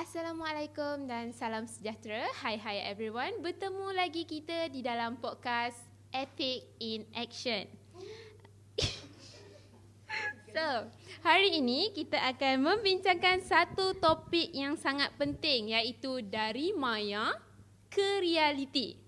Assalamualaikum dan salam sejahtera. Hi everyone. Bertemu lagi kita di dalam podcast Ethic in Action. So, hari ini kita akan membincangkan satu topik yang sangat penting, iaitu dari maya ke realiti.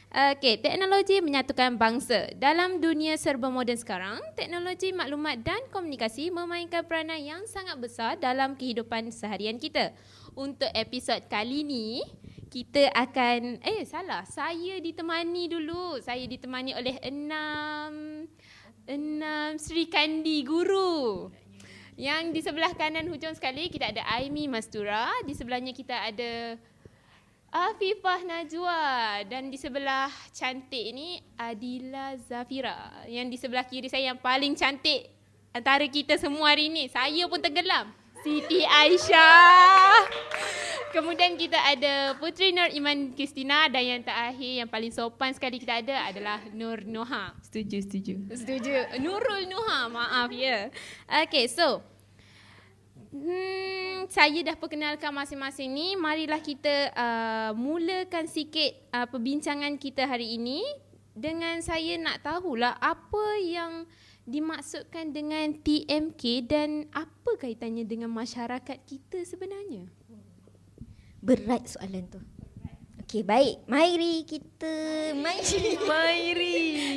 Okey, teknologi menyatukan bangsa. Dalam dunia serba moden sekarang, teknologi maklumat dan komunikasi memainkan peranan yang sangat besar dalam kehidupan seharian kita. Untuk episod kali ni, kita akan saya ditemani oleh enam Sri Kandi guru. Yang di sebelah kanan hujung sekali kita ada Aimi Mastura, di sebelahnya kita ada Afifah Najwa, dan di sebelah cantik ni Adila Zafira. Yang di sebelah kiri saya yang paling cantik antara kita semua hari ni, saya pun tenggelam, Siti Aisyah. Kemudian kita ada Putri Nur Iman Kristina, dan yang terakhir yang paling sopan sekali kita ada adalah Nur Noha. Setuju. Nurul Noha, maaf ya. Okay, so saya dah perkenalkan masing-masing ni. Marilah kita mulakan sikit perbincangan kita hari ini dengan saya nak tahulah apa yang dimaksudkan dengan TMK dan apa kaitannya dengan masyarakat kita sebenarnya. Berat soalan tu. Okay, baik. Mari.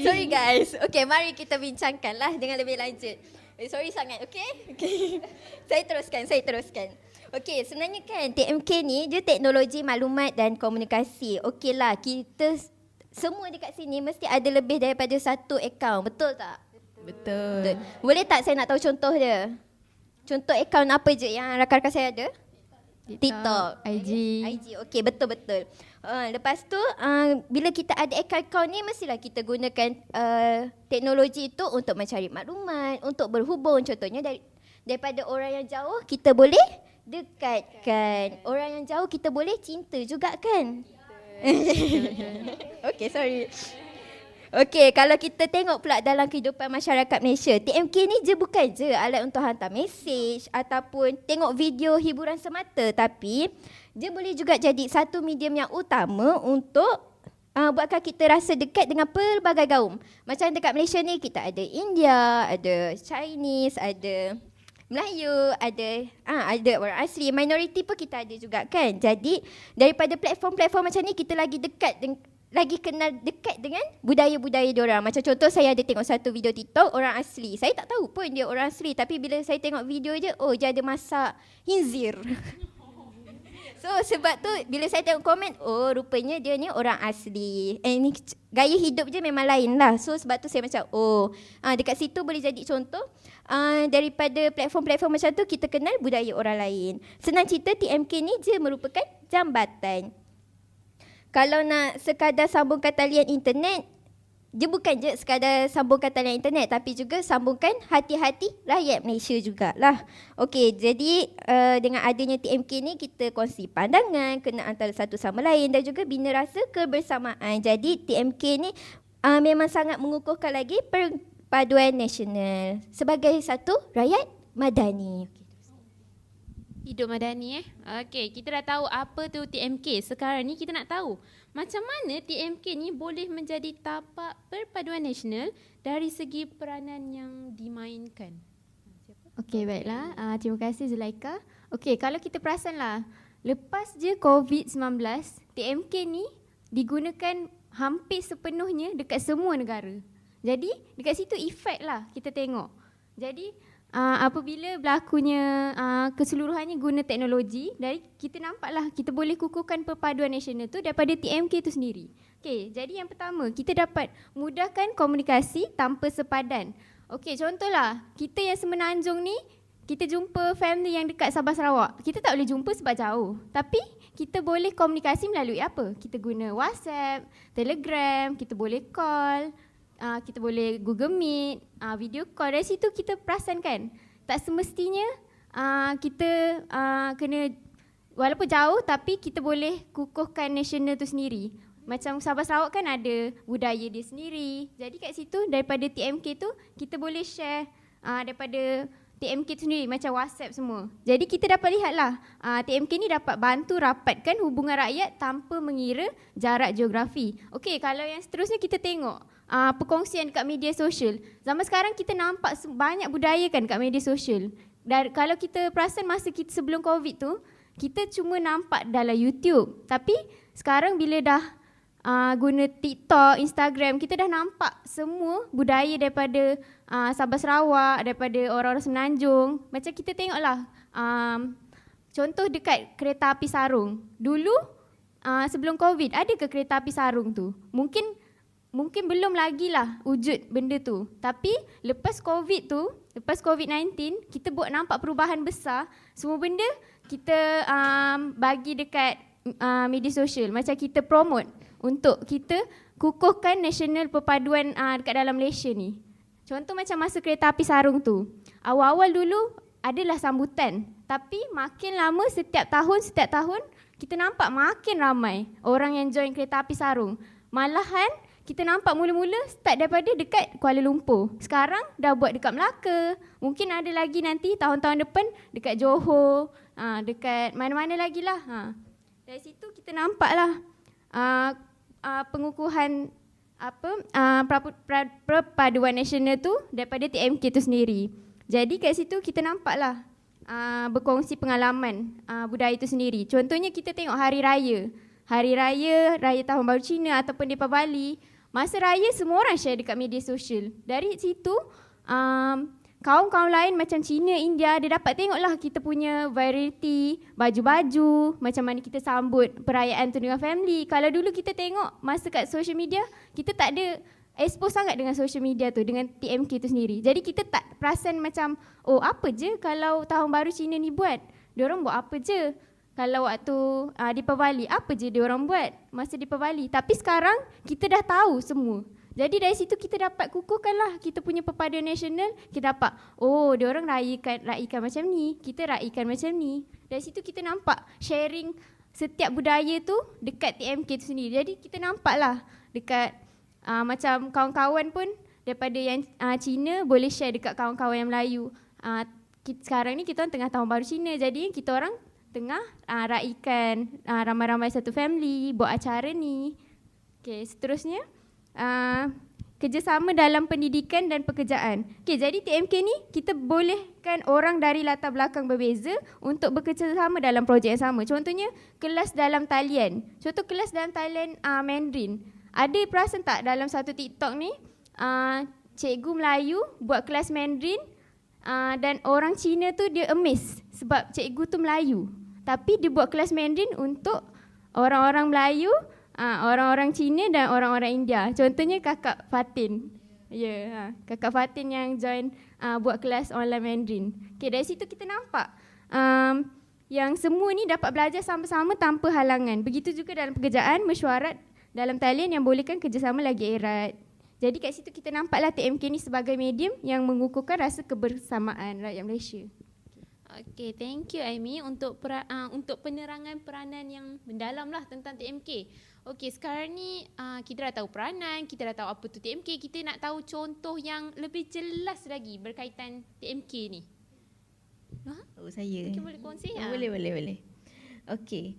Sorry guys. Okay, mari kita bincangkanlah dengan lebih lanjut. Sorry sangat, okay? Saya teruskan. Okay, sebenarnya kan TMK ni dia teknologi maklumat dan komunikasi. Okay lah, kita semua dekat sini mesti ada lebih daripada satu akaun, betul tak? Betul. Boleh tak saya nak tahu contoh dia? Contoh akaun apa je yang rakan-rakan saya ada? TikTok, IG. Okey, betul. Lepas tu bila kita ada akaun ni, mestilah kita gunakan teknologi itu untuk mencari maklumat, untuk berhubung. Contohnya daripada orang yang jauh kita boleh dekatkan, orang yang jauh kita boleh cinta juga kan? Okey, sorry. Okey, kalau kita tengok pula dalam kehidupan masyarakat Malaysia, TMK ni bukan je alat untuk hantar mesej ataupun tengok video hiburan semata, tapi dia boleh juga jadi satu medium yang utama untuk buatkan kita rasa dekat dengan pelbagai kaum. Macam dekat Malaysia ni kita ada India, ada Chinese, ada Melayu, ada orang asli, minoriti pun kita ada juga kan. Jadi daripada platform-platform macam ni kita lagi kenal dekat dengan budaya-budaya diorang. Macam contoh, saya ada tengok satu video TikTok orang asli. Saya tak tahu pun dia orang asli, tapi bila saya tengok video je, dia ada masak hinzir. So sebab tu bila saya tengok komen, rupanya dia ni orang asli. Ni gaya hidup je memang lain lah. So sebab tu saya macam dekat situ boleh jadi contoh. Daripada platform-platform macam tu kita kenal budaya orang lain. Senang cerita, TMK ni dia merupakan jambatan. Kalau nak sekadar sambungkan talian internet, dia bukan je sekadar sambungkan talian internet, tapi juga sambungkan hati-hati rakyat Malaysia jugalah. Okey, jadi dengan adanya TMK ni kita kongsi pandangan, kenal antara satu sama lain dan juga bina rasa kebersamaan. Jadi TMK ni memang sangat mengukuhkan lagi perpaduan nasional sebagai satu rakyat madani. Hidup madani Okey, kita dah tahu apa tu TMK. Sekarang ni kita nak tahu macam mana TMK ni boleh menjadi tapak perpaduan nasional dari segi peranan yang dimainkan. Okey, baiklah. Terima kasih Zulaika. Okey, kalau kita perasanlah, lepas je COVID-19, TMK ni digunakan hampir sepenuhnya dekat semua negara. Jadi dekat situ efek lah kita tengok. Jadi apabila berlakunya keseluruhannya guna teknologi, dari kita nampaklah kita boleh kukuhkan perpaduan nasional tu daripada TMK tu sendiri. Okey, jadi yang pertama, kita dapat mudahkan komunikasi tanpa sepadan. Okey, contohlah kita yang Semenanjung ni, kita jumpa family yang dekat Sabah Sarawak. Kita tak boleh jumpa sebab jauh, tapi kita boleh komunikasi melalui apa? Kita guna WhatsApp, Telegram, kita boleh call, kita boleh Google Meet, video call. Dari situ kita perasan kan, tak semestinya kita kena, walaupun jauh tapi kita boleh kukuhkan nasional tu sendiri. Macam Sabah Sarawak kan ada budaya dia sendiri. Jadi kat situ daripada TMK tu kita boleh share daripada TMK tu sendiri macam WhatsApp semua. Jadi kita dapat lihatlah TMK ni dapat bantu rapatkan hubungan rakyat tanpa mengira jarak geografi. Okey, kalau yang seterusnya kita tengok perkongsian dekat media sosial. Zaman sekarang kita nampak banyak budaya kan dekat media sosial. Dan kalau kita perasan masa kita sebelum COVID tu, kita cuma nampak dalam YouTube. Tapi sekarang bila dah guna TikTok, Instagram, kita dah nampak semua budaya daripada Sabah Sarawak, daripada orang-orang Semenanjung. Macam kita tengoklah, contoh dekat kereta api Sarung. Dulu sebelum COVID, ada ke kereta api Sarung tu? Mungkin belum lagi lah wujud benda tu. Tapi lepas COVID tu, lepas COVID-19, kita buat nampak perubahan besar. Semua benda kita bagi dekat media sosial. Macam kita promote untuk kita kukuhkan nasional perpaduan dekat dalam Malaysia ni. Contoh macam masa kereta api Sarung tu. Awal-awal dulu adalah sambutan. Tapi makin lama setiap tahun kita nampak makin ramai orang yang join kereta api Sarung. Malahan kita nampak mula-mula start daripada dekat Kuala Lumpur. Sekarang dah buat dekat Melaka. Mungkin ada lagi nanti tahun-tahun depan dekat Johor, dekat mana-mana lagi lah. Dari situ kita nampaklah pengukuhan perpaduan nasional tu daripada TMK tu sendiri. Jadi kat situ kita nampaklah berkongsi pengalaman budaya itu sendiri. Contohnya kita tengok hari raya. Hari raya Tahun Baru Cina ataupun Deepavali. Masa raya semua orang share dekat media sosial. Dari situ kaum-kaum lain macam Cina, India, dia dapat tengoklah kita punya variety, baju-baju, macam mana kita sambut perayaan tu dengan family. Kalau dulu kita tengok masa kat social media, kita tak ada expose sangat dengan social media tu, dengan TMK tu sendiri. Jadi kita tak perasan macam, oh apa je kalau Tahun Baru Cina ni buat? Diorang buat apa je? Kalau waktu Deepavali, apa je diorang buat masa Deepavali? Tapi sekarang kita dah tahu semua. Jadi dari situ kita dapat kukuhkanlah kita punya perpaduan nasional. Kita dapat, oh diorang raikan macam ni, kita raikan macam ni. Dari situ kita nampak sharing setiap budaya tu dekat TMK tu sendiri. Jadi kita nampaklah dekat macam kawan-kawan pun daripada yang Cina boleh share dekat kawan-kawan yang Melayu. Sekarang ni kita orang tengah Tahun Baru Cina, jadi kita orang tengah raikan ramai-ramai satu family buat acara ni. Okay, seterusnya kerjasama dalam pendidikan dan pekerjaan. Okay, jadi TMK ni kita bolehkan orang dari latar belakang berbeza untuk bekerjasama dalam projek yang sama. Contohnya kelas dalam talian. Contoh kelas dalam talian Mandarin. Ada perasan tak dalam satu TikTok ni cikgu Melayu buat kelas Mandarin dan orang Cina tu dia amazed sebab cikgu tu Melayu. Tapi dia buat kelas Mandarin untuk orang-orang Melayu, orang-orang Cina dan orang-orang India. Contohnya kakak Fatin. Kakak Fatin yang join buat kelas online Mandarin. Okay, dari situ kita nampak yang semua ni dapat belajar sama-sama tanpa halangan. Begitu juga dalam pekerjaan, mesyuarat dalam talian yang bolehkan kerjasama lagi erat. Jadi kat situ kita nampaklah TMK ni sebagai medium yang mengukuhkan rasa kebersamaan rakyat Malaysia. Okay, thank you Aimee untuk penerangan peranan yang mendalam lah tentang TMK. Okay, sekarang ni kita dah tahu peranan, kita dah tahu apa tu TMK, kita nak tahu contoh yang lebih jelas lagi berkaitan TMK ni. Oh, saya. Mungkin boleh kongsi? Boleh. Okey,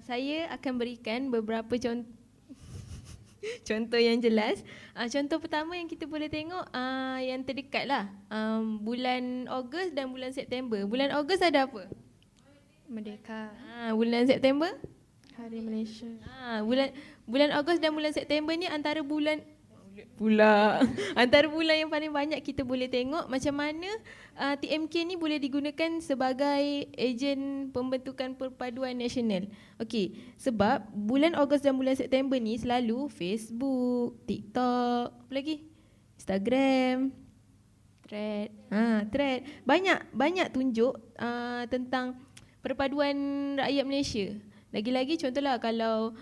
saya akan berikan beberapa contoh yang jelas. Contoh pertama yang kita boleh tengok yang terdekat lah, bulan Ogos dan bulan September. Bulan Ogos ada apa? Merdeka. Bulan September? Hari Malaysia. Bulan Ogos dan bulan September ni antara bulan yang paling banyak kita boleh tengok macam mana TMK ni boleh digunakan sebagai ejen pembentukan perpaduan nasional. Okey, sebab bulan Ogos dan bulan September ni selalu Facebook, TikTok, apa lagi? Instagram, Thread. Banyak tunjuk tentang perpaduan rakyat Malaysia. Lagi-lagi contohlah kalau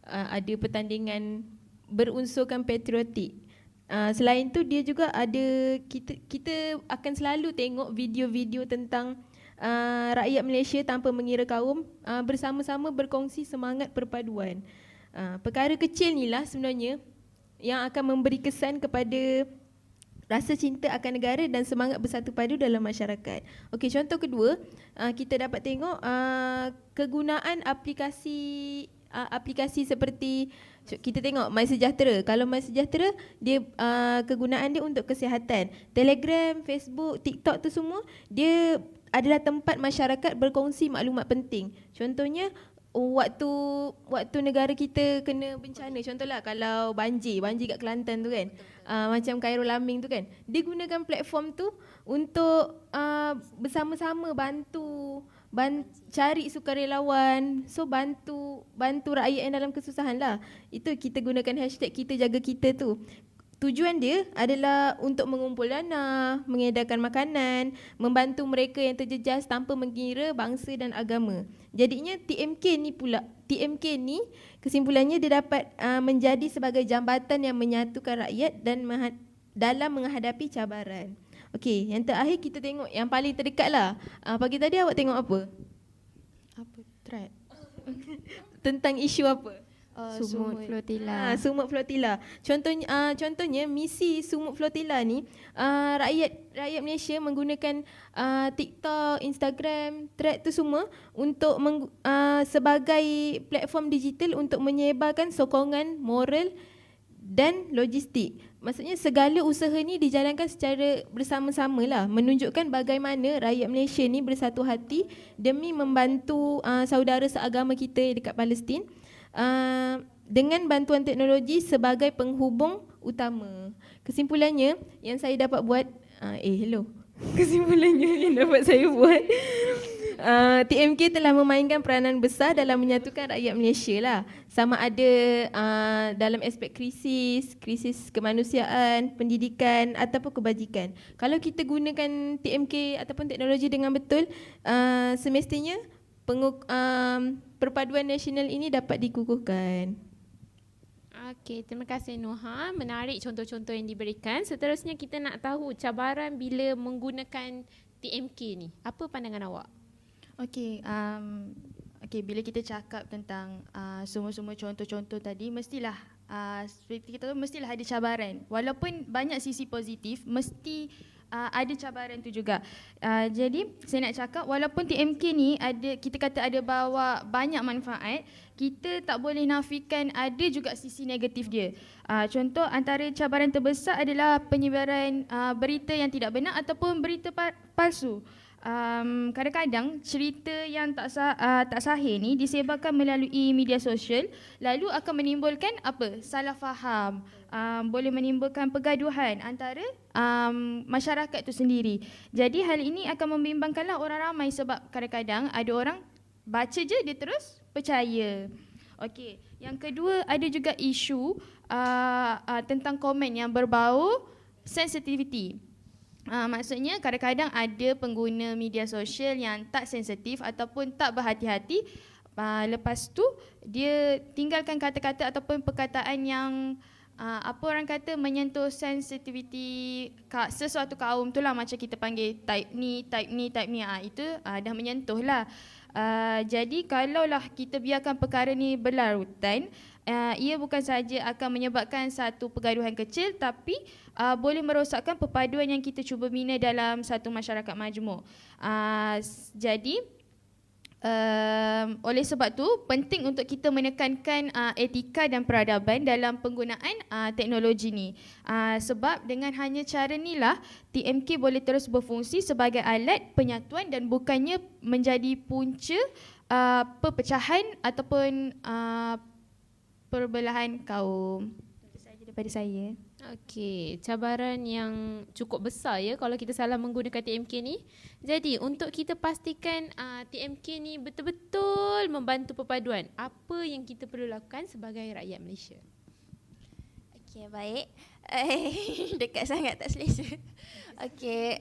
ada pertandingan berunsurkan patriotik. Selain tu dia juga ada, kita akan selalu tengok video-video tentang rakyat Malaysia tanpa mengira kaum bersama-sama berkongsi semangat perpaduan. Perkara kecil ni lah sebenarnya yang akan memberi kesan kepada rasa cinta akan negara dan semangat bersatu padu dalam masyarakat. Okey, contoh kedua, kita dapat tengok kegunaan aplikasi seperti kita tengok MySejahtera. Kalau MySejahtera, dia kegunaan dia untuk kesihatan. Telegram, Facebook, TikTok tu semua dia adalah tempat masyarakat berkongsi maklumat penting. Contohnya waktu negara kita kena bencana, contohlah kalau banjir kat Kelantan tu kan, macam Khairul Aming tu kan, dia gunakan platform tu untuk bersama-sama bantu cari sukarelawan, so bantu rakyat yang dalam kesusahan lah. Itu kita gunakan hashtag kita jaga kita tu. Tujuan dia adalah untuk mengumpul dana, mengedarkan makanan, membantu mereka yang terjejas tanpa mengira bangsa dan agama. Jadinya TMK ni kesimpulannya dia dapat menjadi sebagai jambatan yang menyatukan rakyat dan dalam menghadapi cabaran. Okey, yang terakhir kita tengok yang paling terdekat lah. Pagi tadi awak tengok apa? Apa? Thread. Tentang isu apa? Sumut Flotilla. Sumut Flotilla. Contohnya misi Sumut Flotilla ni, rakyat Malaysia menggunakan TikTok, Instagram, Thread tu semua untuk sebagai platform digital untuk menyebarkan sokongan moral dan logistik. Maksudnya segala usaha ni dijalankan secara bersama-sama lah, menunjukkan bagaimana rakyat Malaysia ni bersatu hati demi membantu saudara seagama kita dekat Palestin. Dengan bantuan teknologi sebagai penghubung utama. Kesimpulannya yang saya dapat buat, kesimpulannya yang dapat saya buat, TMK telah memainkan peranan besar dalam menyatukan rakyat Malaysia lah. Sama ada dalam aspek krisis kemanusiaan, pendidikan ataupun kebajikan. Kalau kita gunakan TMK ataupun teknologi dengan betul, semestinya perpaduan nasional ini dapat dikukuhkan. Okey, terima kasih Noha. Menarik contoh-contoh yang diberikan. Seterusnya kita nak tahu cabaran bila menggunakan TMK ni. Apa pandangan awak? Okey, bila kita cakap tentang semua-semua contoh-contoh tadi, mestilah seperti kita tahu, mestilah ada cabaran. Walaupun banyak sisi positif, mesti ada cabaran tu juga. Jadi saya nak cakap, walaupun TMK ni kita kata ada bawa banyak manfaat, kita tak boleh nafikan ada juga sisi negatif dia. Contoh antara cabaran terbesar adalah penyebaran berita yang tidak benar ataupun berita palsu. Kadang-kadang cerita yang tak sahih ni disebarkan melalui media sosial, lalu akan menimbulkan salah faham, boleh menimbulkan pergaduhan antara masyarakat itu sendiri. Jadi hal ini akan membimbangkanlah orang ramai sebab kadang-kadang ada orang baca je dia terus percaya. Okey, yang kedua ada juga isu tentang komen yang berbau sensitivity. Maksudnya kadang-kadang ada pengguna media sosial yang tak sensitif ataupun tak berhati-hati, lepas tu dia tinggalkan kata-kata ataupun perkataan yang orang kata menyentuh sensitiviti sesuatu kaum tu lah, macam kita panggil type ni, itu dah menyentuh lah. Jadi kalaulah kita biarkan perkara ni berlarutan, ia bukan sahaja akan menyebabkan satu pergaduhan kecil, tapi boleh merosakkan perpaduan yang kita cuba bina dalam satu masyarakat majmuk. Jadi oleh sebab tu penting untuk kita menekankan etika dan peradaban dalam penggunaan teknologi ni. Sebab dengan hanya cara inilah TMK boleh terus berfungsi sebagai alat penyatuan dan bukannya menjadi punca perpecahan ataupun perbelahan kaum. Itu sahaja daripada saya. Okey, cabaran yang cukup besar ya kalau kita salah menggunakan TMK ni. Jadi untuk kita pastikan TMK ni betul-betul membantu perpaduan, apa yang kita perlu lakukan sebagai rakyat Malaysia? Okey, baik. Dekat sangat tak selesa. Okey,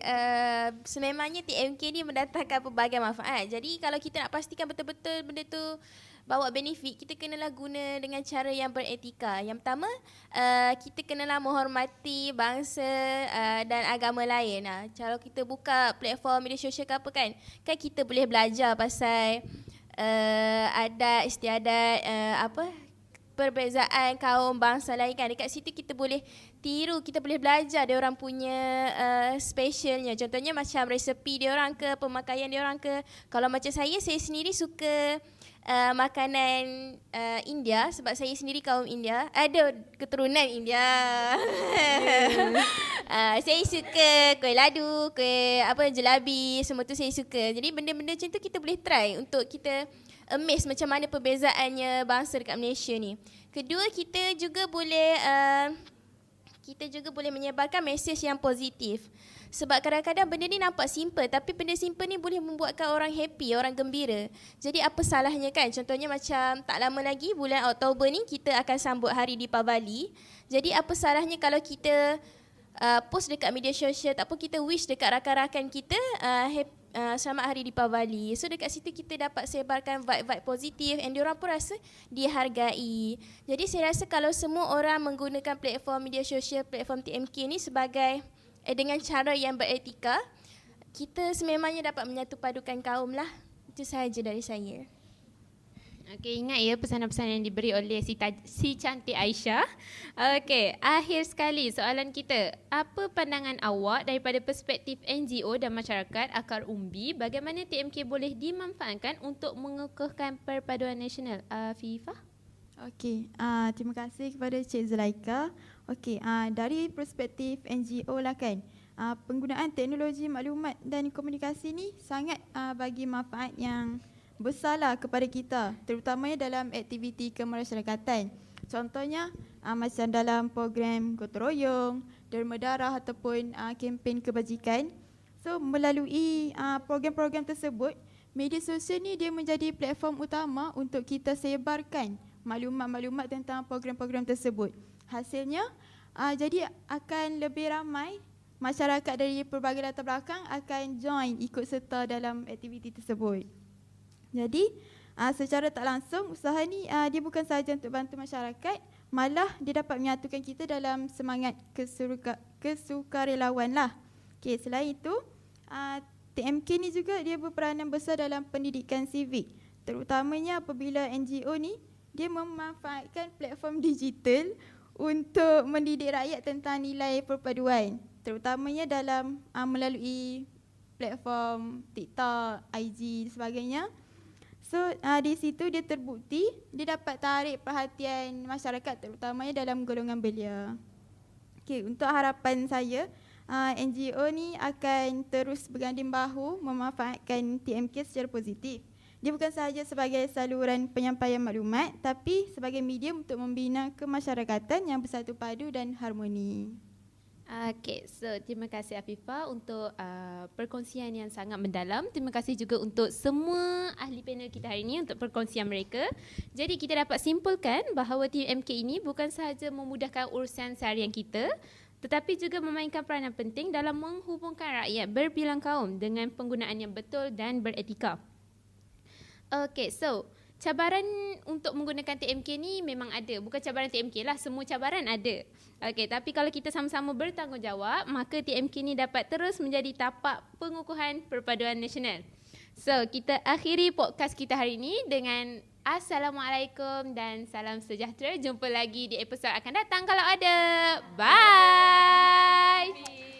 sememangnya TMK ni mendatangkan pelbagai manfaat. Jadi kalau kita nak pastikan betul-betul benda tu bawa benefit, kita kenalah guna dengan cara yang beretika. Yang pertama, kita kenalah menghormati bangsa dan agama lain. Kalau kita buka platform media sosial ke apa kan kita boleh belajar pasal adat, istiadat, perbezaan kaum bangsa lain kan. Dekat situ kita boleh tiru, kita boleh belajar dia orang punya specialnya. Contohnya macam resepi dia orang ke, pemakaian dia orang ke. Kalau macam saya sendiri suka makanan India sebab saya sendiri kaum India, ada keturunan India. Saya suka kuih ladu, kuih jelabi, semua tu saya suka. Jadi benda-benda macam tu kita boleh try untuk kita amaze macam mana perbezaannya bangsa dekat Malaysia ni. Kedua, kita juga boleh menyebarkan mesej yang positif. Sebab kadang-kadang benda ni nampak simple, tapi benda simple ni boleh membuatkan orang happy, orang gembira. Jadi apa salahnya kan? Contohnya macam tak lama lagi bulan Oktober ni kita akan sambut Hari Deepavali. Jadi apa salahnya kalau kita post dekat media sosial ataupun kita wish dekat rakan-rakan kita selamat Hari Deepavali. So dekat situ kita dapat sebarkan vibe-vibe positif and diorang pun rasa dihargai. Jadi saya rasa kalau semua orang menggunakan platform media sosial, platform TMK ni sebagai dengan cara yang beretika, kita sememangnya dapat menyatu padukan kaum lah. Itu sahaja dari saya. Okey, ingat ya pesanan-pesanan yang diberi oleh si cantik Aisyah. Okey, akhir sekali soalan kita. Apa pandangan awak daripada perspektif NGO dan masyarakat akar umbi, bagaimana TMK boleh dimanfaatkan untuk mengukuhkan perpaduan nasional? Afifah? Okey, terima kasih kepada Cik Zulaika. Okey, dari perspektif NGO lah kan, penggunaan teknologi maklumat dan komunikasi ni sangat bagi manfaat yang besarlah kepada kita, terutamanya dalam aktiviti kemasyarakatan. Contohnya macam dalam program gotong royong, derma darah ataupun kempen kebajikan. So melalui program-program tersebut, media sosial ni dia menjadi platform utama untuk kita sebarkan maklumat-maklumat tentang program-program tersebut. Hasilnya jadi akan lebih ramai masyarakat dari pelbagai latar belakang akan join ikut serta dalam aktiviti tersebut. Jadi secara tak langsung usaha ni dia bukan sahaja untuk bantu masyarakat, malah dia dapat menyatukan kita dalam semangat kesukarelawan lah. Okay, selain itu TMK ni juga dia berperanan besar dalam pendidikan civic, terutamanya apabila NGO ni dia memanfaatkan platform digital untuk mendidik rakyat tentang nilai perpaduan, terutamanya dalam melalui platform TikTok, IG dan sebagainya. So di situ dia terbukti dia dapat tarik perhatian masyarakat terutamanya dalam golongan belia. Okay, untuk harapan saya NGO ni akan terus berganding bahu memanfaatkan TMK secara positif. Dia bukan sahaja sebagai saluran penyampaian maklumat, tapi sebagai medium untuk membina kemasyarakatan yang bersatu padu dan harmoni. Okay, so terima kasih Afifah untuk perkongsian yang sangat mendalam. Terima kasih juga untuk semua ahli panel kita hari ini untuk perkongsian mereka. Jadi kita dapat simpulkan bahawa TMK ini bukan sahaja memudahkan urusan seharian kita, tetapi juga memainkan peranan penting dalam menghubungkan rakyat berbilang kaum dengan penggunaan yang betul dan beretika. Okay, so cabaran untuk menggunakan TMK ni memang ada. Bukan cabaran TMK lah, semua cabaran ada. Okay, tapi kalau kita sama-sama bertanggungjawab, maka TMK ni dapat terus menjadi tapak pengukuhan perpaduan nasional. So, kita akhiri podcast kita hari ini dengan Assalamualaikum dan salam sejahtera. Jumpa lagi di episod akan datang kalau ada. Bye!